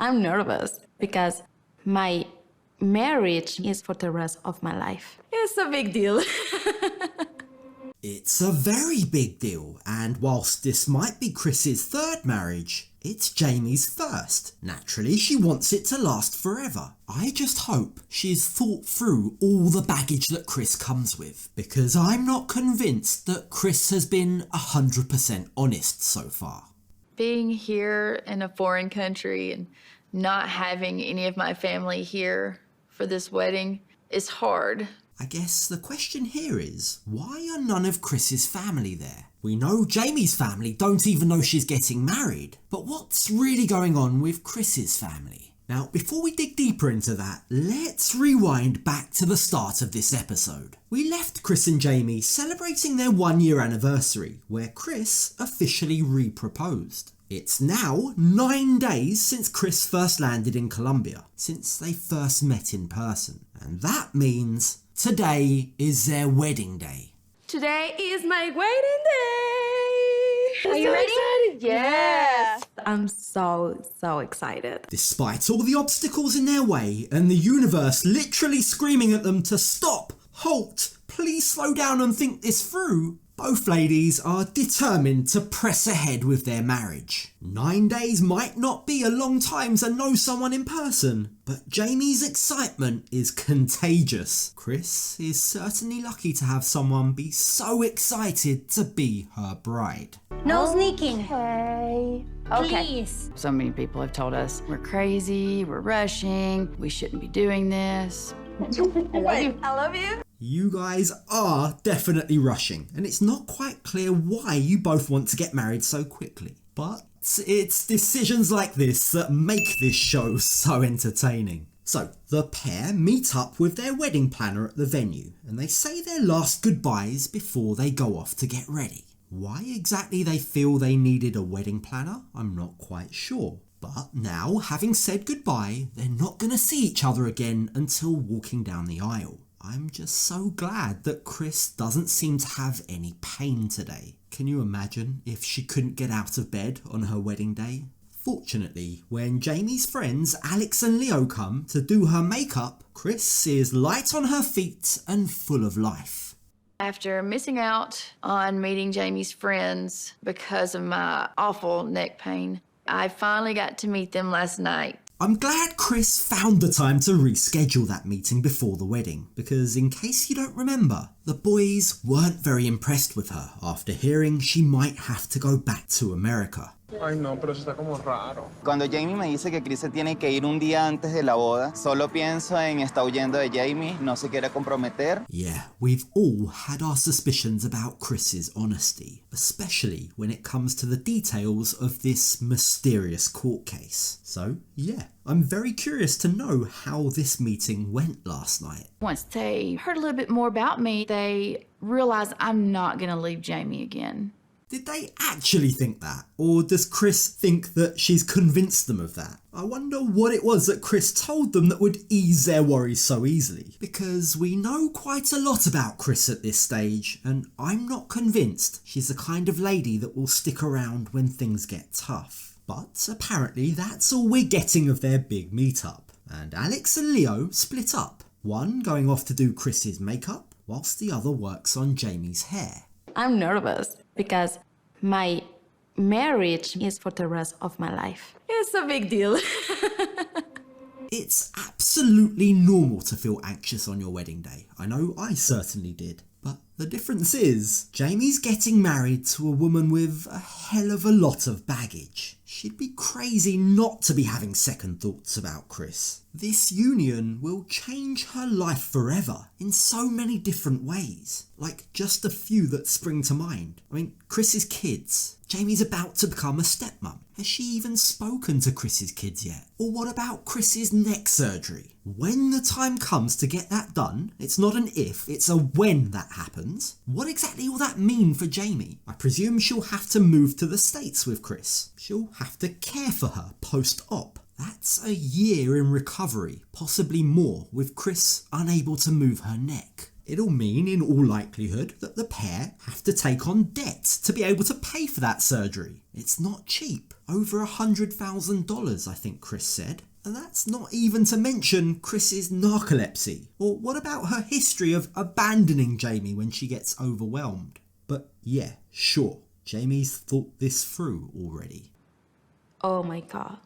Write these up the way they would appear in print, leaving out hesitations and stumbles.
I'm nervous because my marriage is for the rest of my life. It's a big deal. It's a very big deal, and whilst this might be Chris's third marriage, it's Jamie's first. Naturally, she wants it to last forever. I just hope she's thought through all the baggage that Chris comes with, because I'm not convinced that Chris has been 100% honest so far. Being here in a foreign country and not having any of my family here for this wedding is hard. I guess the question here is, why are none of Chris's family there? We know Jamie's family don't even know she's getting married, but what's really going on with Chris's family? Now, before we dig deeper into that, let's rewind back to the start of this episode. We left Chris and Jamie celebrating their 1-year anniversary, where Chris officially re-proposed. It's now 9 days since Chris first landed in Colombia, since they first met in person. And that means today is their wedding day. Today is my wedding day! Are you ready? Yes! I'm so excited. Despite all the obstacles in their way and the universe literally screaming at them to stop, halt, please slow down and think this through, both ladies are determined to press ahead with their marriage. 9 days might not be a long time to know someone in person, but Jamie's excitement is contagious. Chris is certainly lucky to have someone be so excited to be her bride. No sneaking. Okay. Please. So many people have told us we're crazy, we're rushing, we shouldn't be doing this. I love you. You guys are definitely rushing, and it's not quite clear why you both want to get married so quickly. But it's decisions like this that make this show so entertaining. So, the pair meet up with their wedding planner at the venue, and they say their last goodbyes before they go off to get ready. Why exactly they feel they needed a wedding planner, I'm not quite sure. But now, having said goodbye, they're not going to see each other again until walking down the aisle. I'm just so glad that Chris doesn't seem to have any pain today. Can you imagine if she couldn't get out of bed on her wedding day? Fortunately, when Jamie's friends Alex and Leo come to do her makeup, Chris is light on her feet and full of life. After missing out on meeting Jamie's friends because of my awful neck pain, I finally got to meet them last night. I'm glad Chris found the time to reschedule that meeting before the wedding, because in case you don't remember, the boys weren't very impressed with her after hearing she might have to go back to America. Ay, no, pero eso está como raro. Cuando Jamie me dice que Chris se tiene que ir un día antes de la boda, solo pienso en está huyendo de Jamie, no se quiere comprometer. Yeah, we've all had our suspicions about Chris's honesty, especially when it comes to the details of this mysterious court case. So, yeah, I'm very curious to know how this meeting went last night. Once they heard a little bit more about me, they realized I'm not going to leave Jamie again. Did they actually think that? Or does Chris think that she's convinced them of that? I wonder what it was that Chris told them that would ease their worries so easily. Because we know quite a lot about Chris at this stage, and I'm not convinced she's the kind of lady that will stick around when things get tough. But apparently that's all we're getting of their big meetup. And Alex and Leo split up, one going off to do Chris's makeup, whilst the other works on Jamie's hair. I'm nervous because my marriage is for the rest of my life. It's a big deal. It's absolutely normal to feel anxious on your wedding day. I know I certainly did. But the difference is, Jamie's getting married to a woman with a hell of a lot of baggage. She'd be crazy not to be having second thoughts about Chris. This union will change her life forever in so many different ways. Like just a few that spring to mind. I mean, Chris's kids. Jamie's about to become a stepmom. Has she even spoken to Chris's kids yet? Or what about Chris's neck surgery? When the time comes to get that done, it's not an if, it's a when that happens. What exactly will that mean for Jamie? I presume she'll have to move to the States with Chris. She'll have to care for her post-op. That's a year in recovery, possibly more, with Chris unable to move her neck. It'll mean, in all likelihood, that the pair have to take on debt to be able to pay for that surgery. It's not cheap. Over $100,000, I think Chris said. And that's not even to mention Chris's narcolepsy. Or what about her history of abandoning Jamie when she gets overwhelmed? But yeah, sure, Jamie's thought this through already. Oh my God.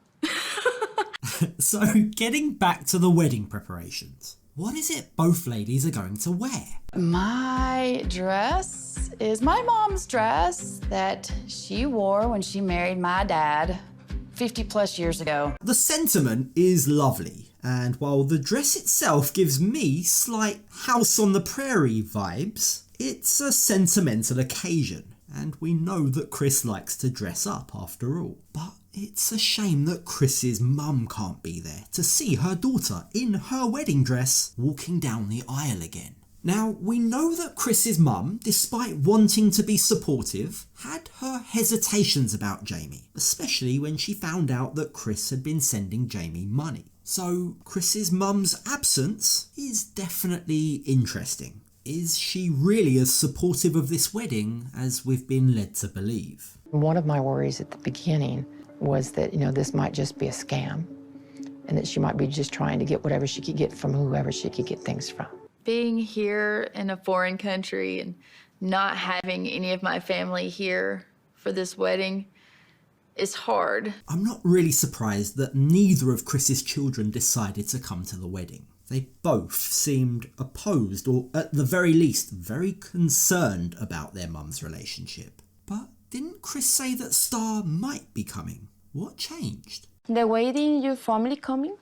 So, getting back to the wedding preparations. What is it both ladies are going to wear? My dress is my mom's dress that she wore when she married my dad 50 plus years ago. The sentiment is lovely, and while the dress itself gives me slight House on the Prairie vibes, it's a sentimental occasion, and we know that Chris likes to dress up after all. But it's a shame that Chris's mum can't be there to see her daughter in her wedding dress walking down the aisle again. Now, we know that Chris's mum, despite wanting to be supportive, had her hesitations about Jamie, especially when she found out that Chris had been sending Jamie money. So, Chris's mum's absence is definitely interesting. Is she really as supportive of this wedding as we've been led to believe? One of my worries at the beginning was that, this might just be a scam and that she might be just trying to get whatever she could get from whoever she could get things from. Being here in a foreign country and not having any of my family here for this wedding is hard. I'm not really surprised that neither of Chris's children decided to come to the wedding. They both seemed opposed, or at the very least, very concerned about their mum's relationship. But didn't Chris say that Star might be coming? What changed? The wedding, your family coming?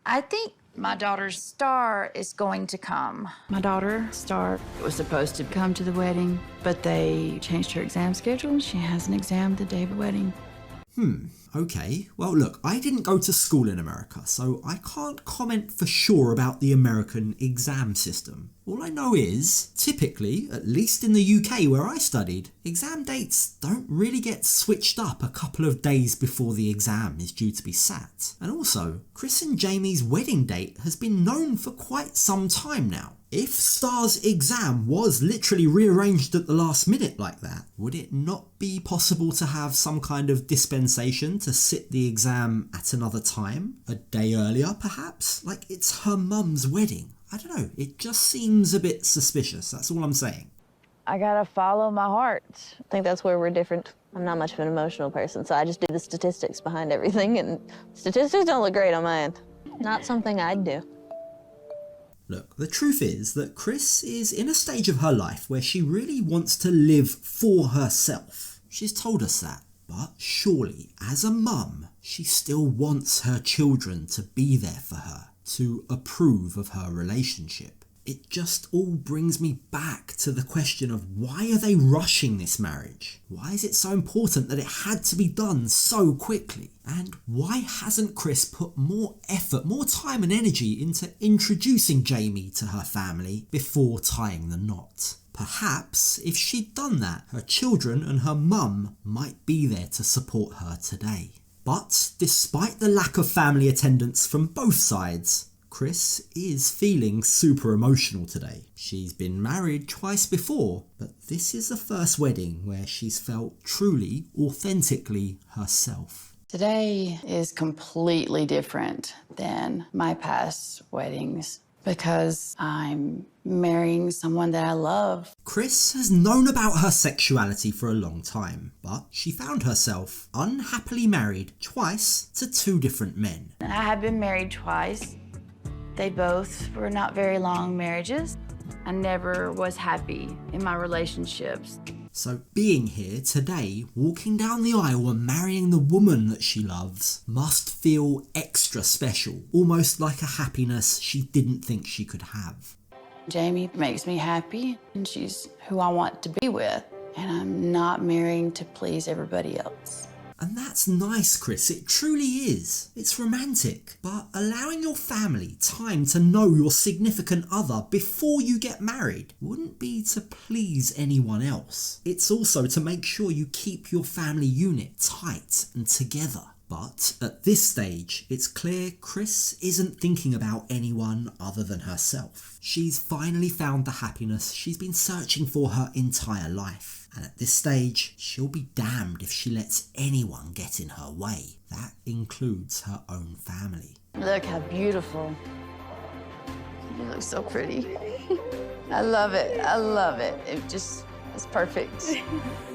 I think my daughter Star is going to come. My daughter Star was supposed to come to the wedding, but they changed her exam schedule and she has an exam the day of the wedding. Okay. Well, look, I didn't go to school in America, so I can't comment for sure about the American exam system. All I know is, typically, at least in the UK where I studied, exam dates don't really get switched up a couple of days before the exam is due to be sat. And also, Chris and Jamie's wedding date has been known for quite some time now. If Star's exam was literally rearranged at the last minute like that, would it not be possible to have some kind of dispensation to sit the exam at another time? A day earlier, perhaps? Like, it's her mum's wedding. I don't know, it just seems a bit suspicious, that's all I'm saying. I gotta follow my heart. I think that's where we're different. I'm not much of an emotional person, so I just do the statistics behind everything, and statistics don't look great on my end. Not something I'd do. Look, the truth is that Chris is in a stage of her life where she really wants to live for herself. She's told us that. But surely, as a mum, she still wants her children to be there for her, to approve of her relationship. It just all brings me back to the question of why are they rushing this marriage? Why is it so important that it had to be done so quickly? And why hasn't Chris put more effort, more time and energy into introducing Jamie to her family before tying the knot? Perhaps if she'd done that, her children and her mum might be there to support her today. But despite the lack of family attendance from both sides, Chris is feeling super emotional today. She's been married twice before, but this is the first wedding where she's felt truly, authentically herself. Today is completely different than my past weddings because I'm marrying someone that I love. Chris has known about her sexuality for a long time, but she found herself unhappily married twice to two different men. I have been married twice. They both were not very long marriages. I never was happy in my relationships. So being here today, walking down the aisle and marrying the woman that she loves, must feel extra special, almost like a happiness she didn't think she could have. Jamie makes me happy, and she's who I want to be with, and I'm not marrying to please everybody else. And that's nice, Chris, it truly is. It's romantic. But allowing your family time to know your significant other before you get married wouldn't be to please anyone else. It's also to make sure you keep your family unit tight and together. But at this stage, it's clear Chris isn't thinking about anyone other than herself. She's finally found the happiness she's been searching for her entire life. And at this stage, she'll be damned if she lets anyone get in her way. That includes her own family. Look how beautiful. You look so pretty. I love it. I love it. It's perfect.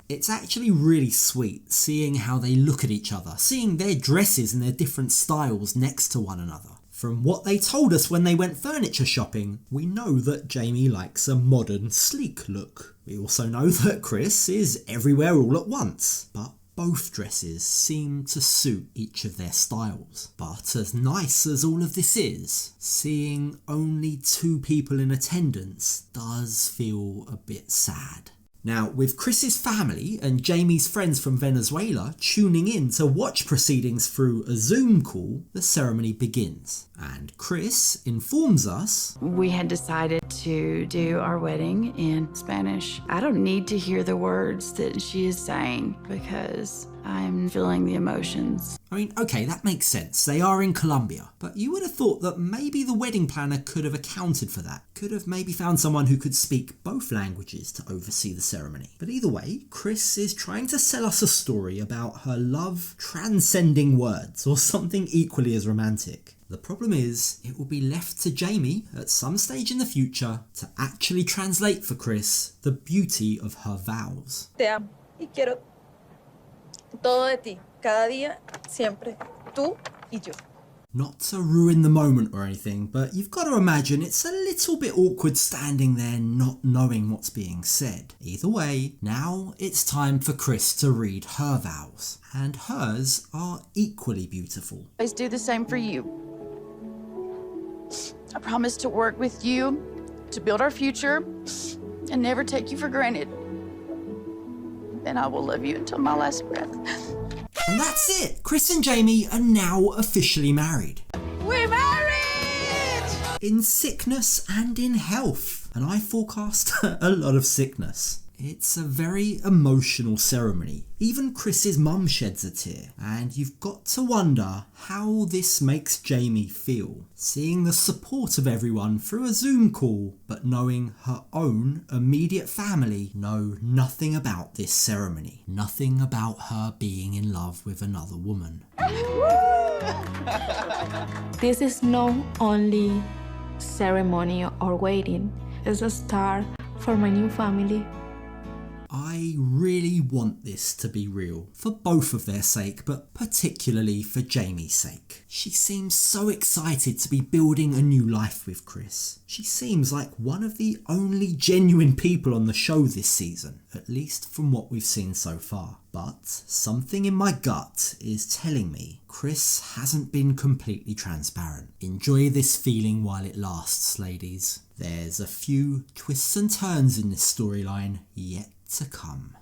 It's actually really sweet seeing how they look at each other, seeing their dresses and their different styles next to one another. From what they told us when they went furniture shopping, we know that Jamie likes a modern, sleek look. We also know that Chris is everywhere all at once, but both dresses seem to suit each of their styles. But as nice as all of this is, seeing only 2 people in attendance does feel a bit sad. Now, with Chris's family and Jamie's friends from Venezuela tuning in to watch proceedings through a Zoom call, the ceremony begins. And Chris informs us, We had decided to do our wedding in Spanish. I don't need to hear the words that she is saying because I'm feeling the emotions. I mean, okay, that makes sense. They are in Colombia. But you would have thought that maybe the wedding planner could have accounted for that. Could have maybe found someone who could speak both languages to oversee the ceremony. But either way, Chris is trying to sell us a story about her love transcending words, or something equally as romantic. The problem is, it will be left to Jamie at some stage in the future to actually translate for Chris the beauty of her vows. Te amo y quiero todo de ti, cada día, siempre, tú y yo. Not to ruin the moment or anything, but you've got to imagine it's a little bit awkward standing there not knowing what's being said. Either way, now it's time for Chris to read her vows, and hers are equally beautiful. I do the same for you. I promise to work with you, to build our future, and never take you for granted. And I will love you until my last breath. And that's it! Chris and Jamie are now officially married. We're married! In sickness and in health. And I forecast a lot of sickness. It's a very emotional ceremony. Even Chris's mum sheds a tear. And you've got to wonder how this makes Jamie feel. Seeing the support of everyone through a Zoom call, but knowing her own immediate family know nothing about this ceremony. Nothing about her being in love with another woman. This is not only ceremony or wedding, it's a start for my new family. I really want this to be real, for both of their sake, but particularly for Jamie's sake. She seems so excited to be building a new life with Chris. She seems like one of the only genuine people on the show this season, at least from what we've seen so far. But something in my gut is telling me Chris hasn't been completely transparent. Enjoy this feeling while it lasts, ladies. There's a few twists and turns in this storyline yet to come.